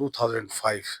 2005।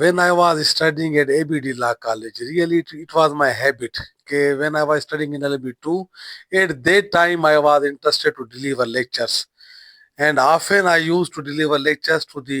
When I was studying at ABD Law College, really it was my habit. Okay, when I was studying in LLB 2, at that time I was interested to deliver lectures, and often I used to deliver lectures to the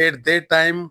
at that time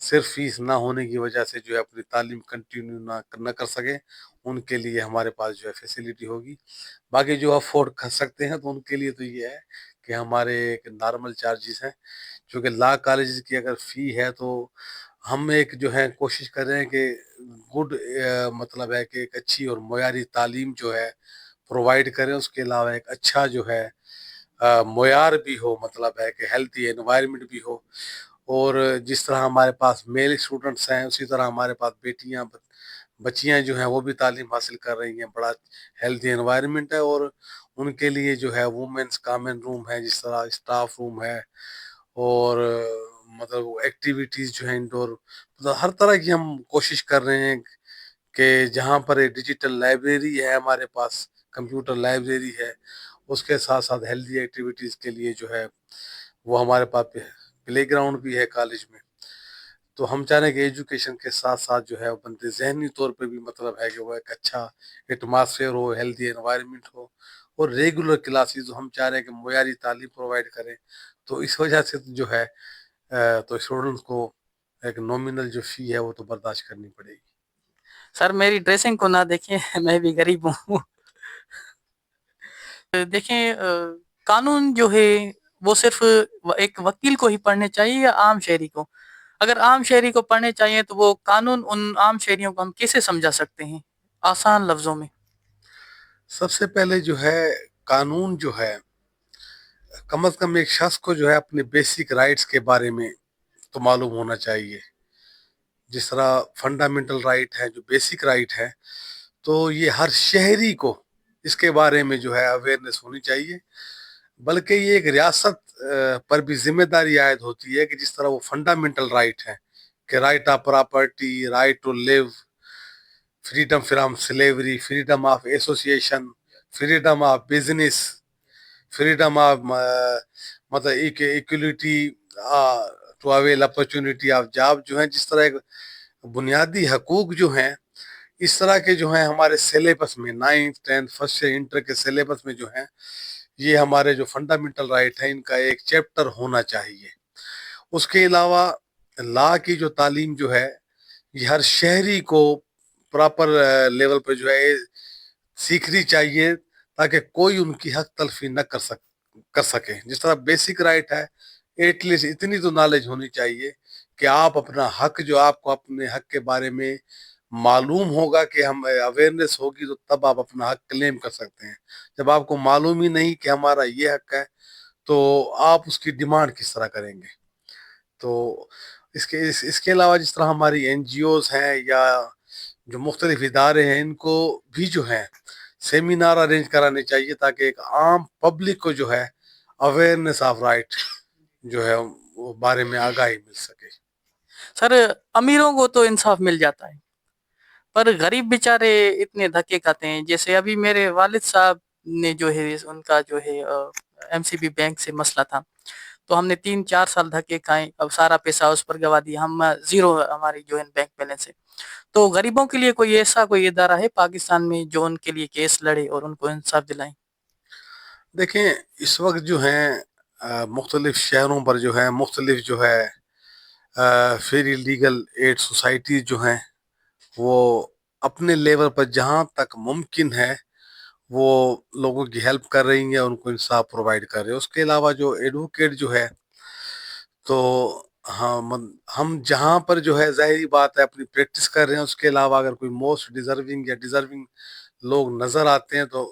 صرف face نہ ہونے کی وجہ سے جو ہے اپنی تعلیم کنٹینیو نہ کر سکیں، ان کے لیے ہمارے پاس جو ہے فیسیلیٹی ہوگی. باقی جو افورڈ کر سکتے ہیں تو ان کے لیے تو یہ ہے کہ ہمارے ایک نارمل چارجز ہیں. چونکہ لا کالجز کی اگر فی ہے تو ہم ایک جو ہے کوشش کر رہے ہیں کہ گڈ مطلب ہے کہ ایک اچھی اور معیاری تعلیم جو ہے پرووائڈ کریں. اس کے علاوہ ایک اچھا جو ہے معیار بھی ہو، مطلب ہے کہ ہیلتھی انوائرمنٹ بھی ہو. اور جس طرح ہمارے پاس میل اسٹوڈنٹس ہیں اسی طرح ہمارے پاس بچیاں جو ہیں وہ بھی تعلیم حاصل کر رہی ہیں. بڑا ہیلتھی انوائرمنٹ ہے اور ان کے لیے جو ہے وومنس کامن روم ہے، جس طرح اسٹاف روم ہے، اور مطلب ایکٹیویٹیز جو ہیں انڈور، مطلب ہر طرح کی ہم کوشش کر رہے ہیں کہ جہاں پر ایک ڈیجیٹل لائبریری ہے ہمارے پاس، کمپیوٹر لائبریری ہے، اس کے ساتھ ساتھ ہیلتھی ایکٹیویٹیز کے لیے جو ہے وہ ہمارے پاس پلے گراؤنڈ بھی ہے کالج میں. تو ہم چاہ رہے ہیں کہ ایجوکیشن کے ساتھ ساتھ جو ہے بندے ذہنی طور پہ بھی مطلب ہے کہ وہ ایک اچھا ایٹماسفیئر ہو، ہیلتھی انوائرمنٹ ہو، اور ریگولر کلاسز ہم چاہ رہے ہیں کہ معیاری تعلیم پرووائڈ کریں. تو اس وجہ سے جو ہے تو اسٹوڈنٹس کو ایک نومینل جو فی ہے وہ تو برداشت کرنی پڑے گی. سر میری ڈریسنگ کو نہ دیکھیں، میں بھی غریب ہوں. دیکھیں قانون جو ہے وہ صرف ایک وکیل کو ہی پڑھنے چاہیے یا عام شہری کو؟ اگر عام شہری کو پڑھنے چاہیے تو وہ قانون ان عام شہریوں کو ہم کیسے سمجھا سکتے ہیں آسان لفظوں میں؟ سب سے پہلے جو ہے قانون جو ہے کم از کم ایک شخص کو جو ہے اپنے بیسک رائٹس کے بارے میں تو معلوم ہونا چاہیے. جس طرح فنڈامنٹل رائٹ ہے، جو بیسک رائٹ ہے، تو یہ ہر شہری کو اس کے بارے میں جو ہے اویئرنیس ہونی چاہیے. بلکہ یہ ایک ریاست پر بھی ذمہ داری عائد ہوتی ہے کہ جس طرح وہ فنڈامنٹل رائٹ ہے کہ right of property, right to live, freedom from slavery, freedom of association, freedom of business, freedom of مطلب equality to avail opportunity of job, جو ہیں جس طرح ایک بنیادی حقوق جو ہیں اس طرح کے جو ہیں ہمارے سلیبس میں 9th 10th فرسٹ انٹر کے سلیبس میں جو ہیں یہ ہمارے جو فنڈامنٹل رائٹ ہیں ان کا ایک چیپٹر ہونا چاہیے. اس کے علاوہ لا کی جو تعلیم جو ہے یہ ہر شہری کو پراپر لیول پہ جو ہے سیکھنی چاہیے تاکہ کوئی ان کی حق تلفی نہ کر سکے. جس طرح بیسک رائٹ ہے، ایٹ لیسٹ اتنی تو نالج ہونی چاہیے کہ آپ اپنا حق، جو آپ کو اپنے حق کے بارے میں معلوم ہوگا کہ ہم اویئرنیس ہوگی تو تب آپ اپنا حق کلیم کر سکتے ہیں. جب آپ کو معلوم ہی نہیں کہ ہمارا یہ حق ہے تو آپ اس کی ڈیمانڈ کس طرح کریں گے؟ تو اس کے علاوہ جس طرح ہماری این جی اوز ہیں یا جو مختلف ادارے ہیں ان کو بھی جو ہے سیمینار ارینج کرانے چاہیے تاکہ ایک عام پبلک کو جو ہے اویئرنیس آف رائٹ جو ہے وہ بارے میں آگاہی مل سکے. سر امیروں کو تو انصاف مل جاتا ہے پر غریب بیچارے اتنے دھکے کھاتے ہیں. جیسے ابھی میرے والد صاحب نے جو ہے ان کا جو ہے ایم سی بی بینک سے مسئلہ تھا تو ہم نے 3-4 سال دھکے کھائے. اب سارا پیسہ اس پر گوا دیا، ہم زیرو ہماری جو ہے بینک بیلنس ہے. تو غریبوں کے لیے کوئی ایسا کوئی ادارہ ہے پاکستان میں جو ان کے لیے کیس لڑے اور ان کو انصاف دلائیں؟ دیکھیں اس وقت جو ہیں مختلف شہروں پر جو ہے مختلف جو ہے فیری لیگل ایڈ سوسائٹیز جو ہیں وہ اپنے لیول پر جہاں تک ممکن ہے وہ لوگوں کی ہیلپ کر رہی ہیں، ان کو انصاف پرووائڈ کر رہے ہیں. اس کے علاوہ جو ایڈوکیٹ جو ہے تو ہم جہاں پر جو ہے ظاہری بات ہے اپنی پریکٹس کر رہے ہیں، اس کے علاوہ اگر کوئی موسٹ ڈیزرونگ لوگ نظر آتے ہیں تو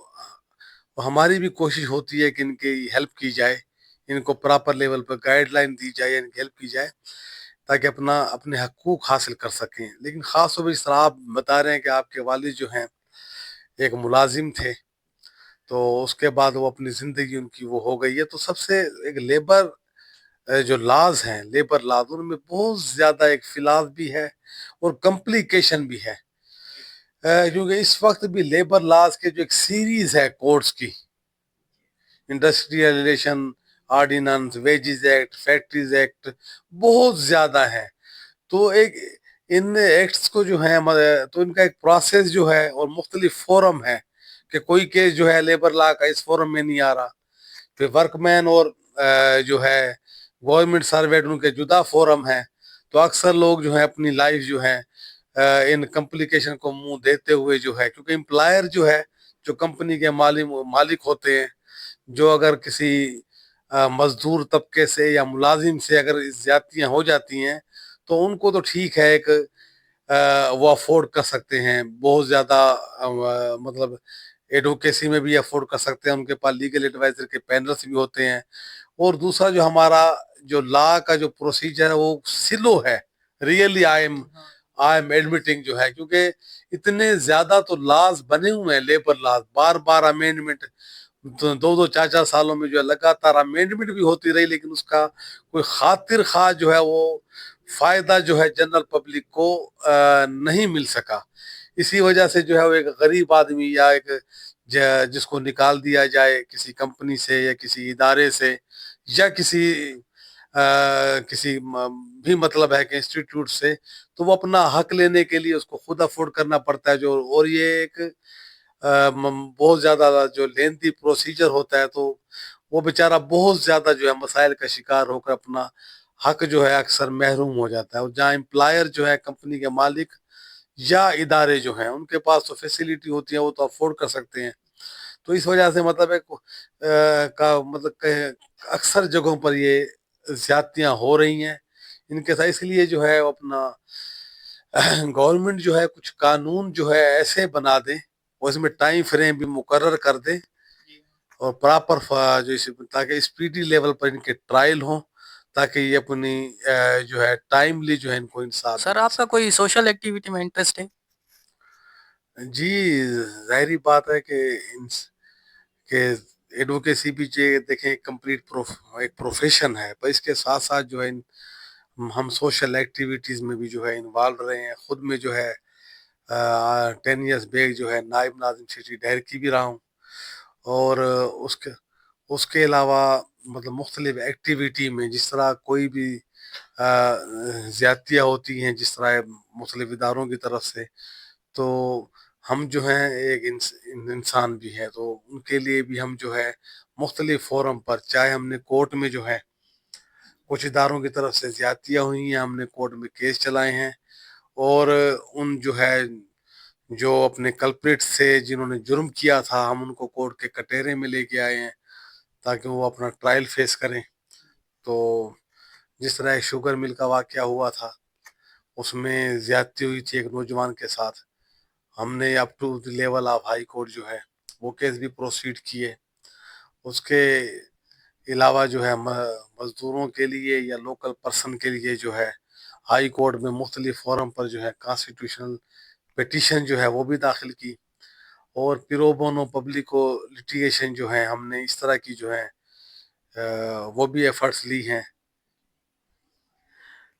ہماری بھی کوشش ہوتی ہے کہ ان کی ہیلپ کی جائے، ان کو پراپر لیول پر گائیڈ لائن دی جائے، ان کی ہیلپ کی جائے تاکہ اپنے حقوق حاصل کر سکیں. لیکن خاص طور پر اس طرح آپ بتا رہے ہیں کہ آپ کے والد جو ہیں ایک ملازم تھے تو اس کے بعد وہ اپنی زندگی ان کی وہ ہو گئی ہے. تو سب سے ایک لیبر جو لاز ہیں، لیبر لاز، ان میں بہت زیادہ ایک فلاز بھی ہے اور کمپلیکیشن بھی ہے کیونکہ اس وقت بھی لیبر لاز کے جو ایک سیریز ہے کوڈز کی، industrial relation ordinance, wages act, factories act, بہت زیادہ ہیں. تو ایک ان ایکٹس کو جو ہے تو ان کا ایک پروسیس جو ہے اور مختلف فورم ہے کہ کوئی کیس جو ہے لیبر لا کا اس فورم میں نہیں آ رہا، پھر ورک مین اور جو ہے گورنمنٹ سروینٹ ان کے جدا فورم ہیں. تو تو اکثر لوگ جو ہیں اپنی لائف جو ہے ان کمپلیکیشن کو منہ دیتے ہوئے جو ہے، کیونکہ امپلائر جو ہے، جو کمپنی کے مالک ہوتے ہیں، جو اگر کسی مزدور طبقے سے یا ملازم سے اگر زیادتیاں ہو جاتی ہیں تو ان کو تو ٹھیک ہے، ایک وہ افورڈ کر سکتے ہیں بہت زیادہ، مطلب ایڈوکیسی میں بھی افورڈ کر سکتے ہیں، ان کے پاس لیگل ایڈوائزر کے پینلس بھی ہوتے ہیں. اور دوسرا جو ہمارا جو لا کا جو پروسیجر ہے وہ سلو ہے. ریئلی آئی ایم ایڈمیٹنگ جو ہے، کیونکہ اتنے زیادہ تو لاز بنے ہوئے ہیں، لیبر لاز بار بار امینڈمنٹ، دو دو چار چار سالوں میں جو ہے لگاتار امینڈمنٹ بھی ہوتی رہی، لیکن اس کا کوئی خاطر خواہ جو ہے وہ فائدہ جو ہے جنرل پبلک کو نہیں مل سکا. اسی وجہ سے جو ہے وہ ایک غریب آدمی یا ایک جس کو نکال دیا جائے کسی کمپنی سے یا کسی ادارے سے یا کسی بھی مطلب ہے کہ انسٹیٹیوٹ سے، تو وہ اپنا حق لینے کے لیے اس کو خود افورڈ کرنا پڑتا ہے. اور یہ ایک بہت زیادہ جو لینتھی پروسیجر ہوتا ہے، تو وہ بیچارہ بہت زیادہ جو ہے مسائل کا شکار ہو کر اپنا حق جو ہے اکثر محروم ہو جاتا ہے. اور جہاں امپلائر جو ہے کمپنی کے مالک یا ادارے جو ہیں، ان کے پاس تو فیسیلیٹی ہوتی ہیں، وہ تو افورڈ کر سکتے ہیں. تو اس وجہ سے مطلب اکثر جگہوں پر یہ زیادتیاں ہو رہی ہیں ان کے ساتھ. اس لیے جو ہے اپنا گورنمنٹ جو ہے کچھ قانون جو ہے ایسے بنا دے اور اس میں ٹائم فریم بھی مقرر کر دے اور پراپر تاکہ اسپیڈی لیول پر ان کے ٹرائل ہوں، تاکہ یہ اپنی جو ہے ٹائملی جو ہے ان کو انصاف سر مل آپ کا سکے. کوئی سوشل ایکٹیویٹی میں انٹرسٹ ہے؟ جی ظاہری بات ہے کہ ایڈوکیسی بھی دیکھیں کمپلیٹ ایک پروفیشن ہے، پر اس کے ساتھ ساتھ جو ہے ہم سوشل ایکٹیویٹیز میں بھی جو ہے انوالو رہے ہیں. خود میں جو ہے 10 ایئرس بیک جو ہے نائب ناظم سٹی ڈائریکٹری بھی رہا ہوں. اور اس کے علاوہ مطلب مختلف ایکٹیویٹی میں جس طرح کوئی بھی زیادتیاں ہوتی ہیں جس طرح مختلف اداروں کی طرف سے، تو ہم جو ہیں ایک انسان بھی ہیں، تو ان کے لیے بھی ہم جو ہے مختلف فورم پر، چاہے ہم نے کورٹ میں جو ہے کچھ اداروں کی طرف سے زیادتیاں ہوئی ہیں، ہم نے کورٹ میں کیس چلائے ہیں، اور ان جو ہے جو اپنے کلپریٹ سے جنہوں نے جرم کیا تھا، ہم ان کو کورٹ کے کٹہرے میں لے کے آئے ہیں تاکہ وہ اپنا ٹرائل فیس کریں. تو جس طرح ایک شوگر مل کا واقعہ ہوا تھا، اس میں زیادتی ہوئی تھی ایک نوجوان کے ساتھ، ہم نے up to the level of high court جو ہے وہ کیس بھی پروسیڈ کیے. اس کے علاوہ جو ہے مزدوروں کے لیے یا لوکل پرسن کے لیے جو ہے ہائی کورٹ میں مختلف فورم پر جو ہے کانسٹیٹیوشنل پیٹیشن جو ہے وہ بھی داخل کی. اور پیرو بونو پبلکو لٹیگیشن جو ہے ہم نے اس طرح کی جو ہے وہ بھی ایفرٹس لی ہیں.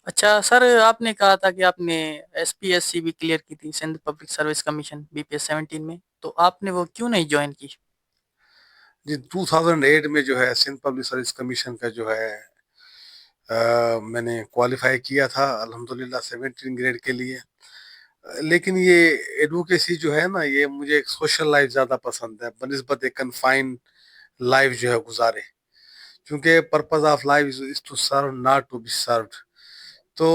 اچھا سر، آپ نے کہا تھا کہ آپ نے ایس پی ایس سی بھی کلیئر کی تھی، Sindh public service commission BPS 17 میں، تو آپ نے وہ کیوں نہیں جوائن کی؟ جی 2008 میں جو ہے سندھ پبلک سروس کمیشن کا جو ہے میں نے کوالیفائی کیا تھا الحمدللہ 17 گریڈ کے لیے. لیکن یہ ایڈوکیسی جو ہے نا، یہ مجھے ایک سوشل لائف زیادہ پسند ہے بنسبت ایک کنفائن لائف جو ہے گزارے، کیونکہ purpose of life is to serve not to be served. تو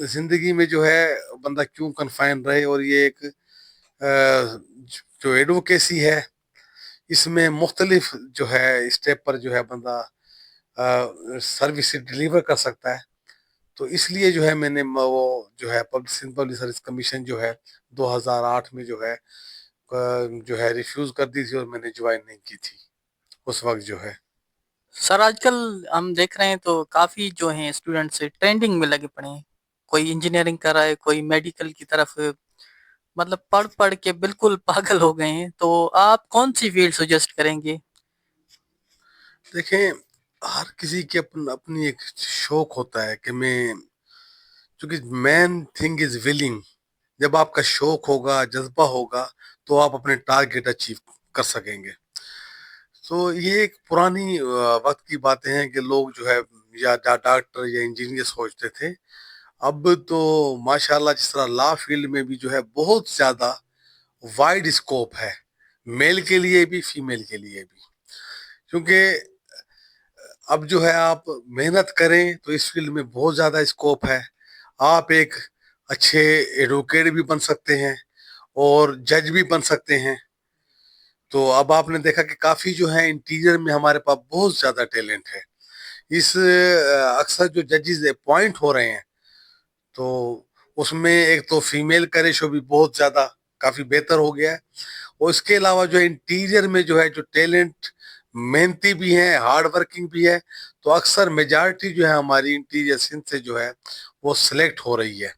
زندگی میں جو ہے بندہ کیوں کنفائن رہے. اور یہ ایک جو ایڈوکیسی ہے اس میں مختلف جو ہے اسٹیپ پر جو ہے بندہ سروس ڈلیور کر سکتا ہے. تو اس لیے جو ہے میں نے وہ جو ہے سندھ پبلک سروس کمیشن جو ہے 2008 میں جو ہے ریفیوز کر دی تھی اور میں نے جوائن نہیں کی تھی اس وقت جو ہے. سر آج کل ہم دیکھ رہے ہیں تو کافی جو ہیں اسٹوڈنٹس ٹرینڈنگ میں لگے پڑے ہیں، کوئی انجینئرنگ کر رہا ہے، کوئی میڈیکل کی طرف، مطلب پڑھ پڑھ کے بالکل پاگل ہو گئے ہیں. تو آپ کون سی فیلڈ سجیسٹ کریں گے؟ دیکھیں ہر کسی کی اپنی ایک شوق ہوتا ہے کہ میں، چونکہ مین تھنگ از ولنگ. جب آپ کا شوق ہوگا، جذبہ ہوگا، تو آپ اپنے ٹارگیٹ اچیو کر سکیں گے. تو یہ ایک پرانی وقت کی باتیں ہیں کہ لوگ جو ہے یا ڈاکٹر یا انجینئر سوچتے تھے. اب تو ماشاءاللہ جس طرح لا فیلڈ میں بھی جو ہے بہت زیادہ وائڈ اسکوپ ہے، میل کے لیے بھی فیمیل کے لیے بھی. کیونکہ اب جو ہے آپ محنت کریں تو اس فیلڈ میں بہت زیادہ اسکوپ ہے. آپ ایک اچھے ایڈوکیٹ بھی بن سکتے ہیں اور جج بھی بن سکتے ہیں. تو اب آپ نے دیکھا کہ کافی جو ہے انٹیریئر میں ہمارے پاس بہت زیادہ ٹیلنٹ ہے. اس اکثر جو ججز اپوائنٹ ہو رہے ہیں تو اس میں ایک تو فیمیل کا ریشو بھی بہت زیادہ کافی بہتر ہو گیا ہے. اور اس کے علاوہ جو انٹیریئر میں جو ہے جو ٹیلنٹ محنتی بھی ہیں, ہارڈ ورکنگ بھی ہے, تو اکثر میجارٹی جو ہے ہماری انٹیریئر سندھ سے جو ہے وہ سلیکٹ ہو رہی ہے.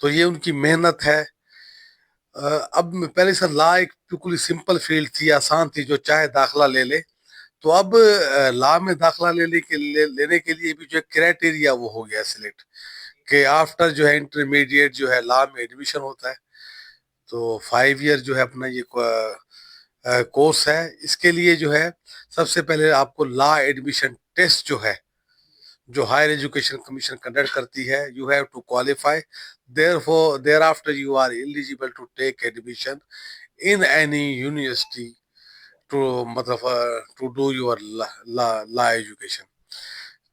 تو یہ ان کی محنت ہے. اب پہلے سر لا ایک بالکل سمپل فیلڈ تھی, آسان تھی, جو چاہے داخلہ لے لے. تو اب لا میں داخلہ لینے کے لیے بھی جو کرائٹیریا وہ ہو گیا سلیکٹ, کہ آفٹر جو ہے انٹرمیڈیٹ جو ہے لا میں ایڈمیشن ہوتا ہے. تو 5 ایئر جو ہے اپنا یہ کورس ہے. اس کے لیے جو ہے سب سے پہلے آپ کو لا ایڈمیشن ٹیسٹ جو ہے جو ہائر ایجوکیشن کمیشن کنڈکٹ کرتی ہے, you have to qualify, there after you are eligible to take admission in any university to مطلب to do your law education.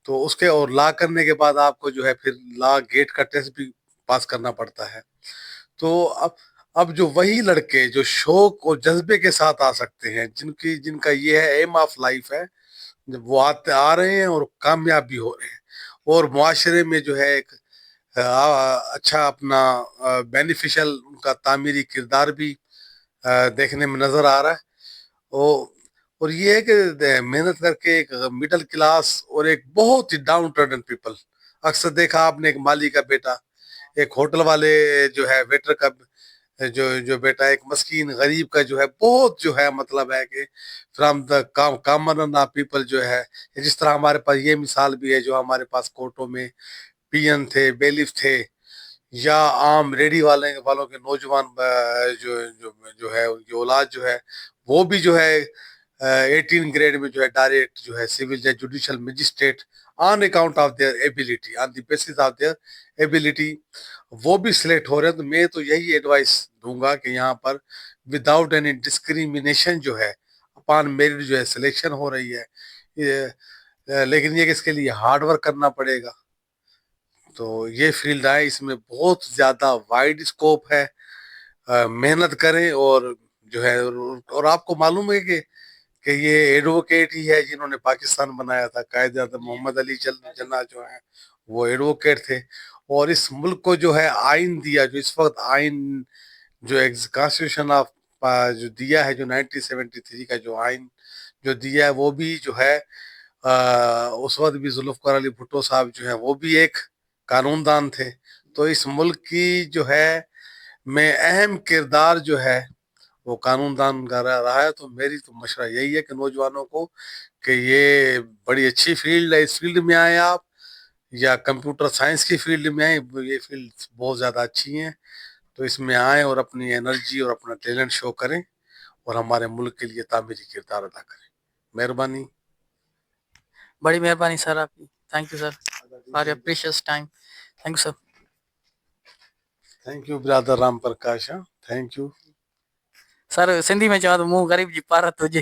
تو اس کے اور لا کرنے کے بعد آپ کو جو ہے پھر لا گیٹ کا ٹیسٹ بھی پاس کرنا پڑتا ہے. تو اب جو وہی لڑکے جو شوق اور جذبے کے ساتھ آ سکتے ہیں, جن کا یہ ہے ایم آف لائف ہے, وہ آ رہے ہیں اور کامیاب بھی ہو رہے ہیں, اور معاشرے میں جو ہے ایک اچھا اپنا بینیفیشل ان کا تعمیری کردار بھی دیکھنے میں نظر آ رہا ہے. اور یہ ہے کہ محنت کر کے ایک مڈل کلاس اور ایک بہت ہی ڈاؤن ٹرڈن پیپل, اکثر دیکھا آپ نے ایک مالی کا بیٹا, ایک ہوٹل والے جو ہے ویٹر کا جو بیٹا, ایک مسکین غریب کا جو ہے بہت جو ہے مطلب ہے کہ فرام دا کامن پیپل جو ہے, جس طرح ہمارے پاس یہ مثال بھی ہے جو ہمارے پاس کورٹوں میں پی این تھے, بیلیف تھے, یا عام ریڈی والوں کے نوجوان جو ہے ان کی اولاد جو ہے وہ بھی جو ہے 18 گریڈ میں جو ہے ڈائریکٹ جو ہے سول جج judicial magistrate on account of their ability, on the basis of their ability, وہ بھی سلیکٹ ہو رہے ہیں. تو میں تو یہی ایڈوائس دوں گا کہ یہاں پر وداؤٹ اینی ڈسکریمنیشن جو ہے اپان میرٹ جو ہے سلیکشن ہو رہی ہے. لیکن یہ کہ اس کے لیے ہارڈ ورک کرنا پڑے گا. تو یہ فیلڈ ہے, اس میں بہت زیادہ وائڈ اسکوپ ہے, محنت کریں. اور جو ہے اور آپ کو معلوم ہے کہ یہ ایڈوکیٹ ہی ہے جنہوں نے پاکستان بنایا تھا. قائد اعظم محمد علی جناح جو ہیں وہ ایڈوکیٹ تھے, اور اس ملک کو جو ہے آئین دیا, جو اس وقت آئین جو کانسٹیٹیوشن آف جو دیا ہے, جو 1973 کا جو آئین جو دیا ہے, وہ بھی جو ہے اس وقت بھی ذوالفقار علی بھٹو صاحب جو ہیں وہ بھی ایک قانون دان تھے. تو اس ملک کی جو ہے میں اہم کردار جو ہے وہ قانون دان کا رہا ہے. تو میری تو مشورہ یہی ہے کہ نوجوانوں کو کہ یہ بڑی اچھی فیلڈ ہے, اس فیلڈ میں آئیں آپ, یا کمپیوٹر سائنس کی فیلڈ میں آئیں, یہ فیلڈ بہت زیادہ اچھی ہیں. تو اس میں آئیں اور اپنی انرجی اور اپنا ٹیلنٹ شو کریں اور ہمارے ملک کے لیے تعمیری کردار ادا کریں. مہربانی. بڑی مہربانی سر آپ کی. Thank you sir for your precious time. Thank you sir. Thank you Brother Ram Prakash. Thank you sir Sindhi میں چواں تو مون غریب جی پارت ہوجے,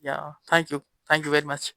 Yeah, thank you. Thank you very much.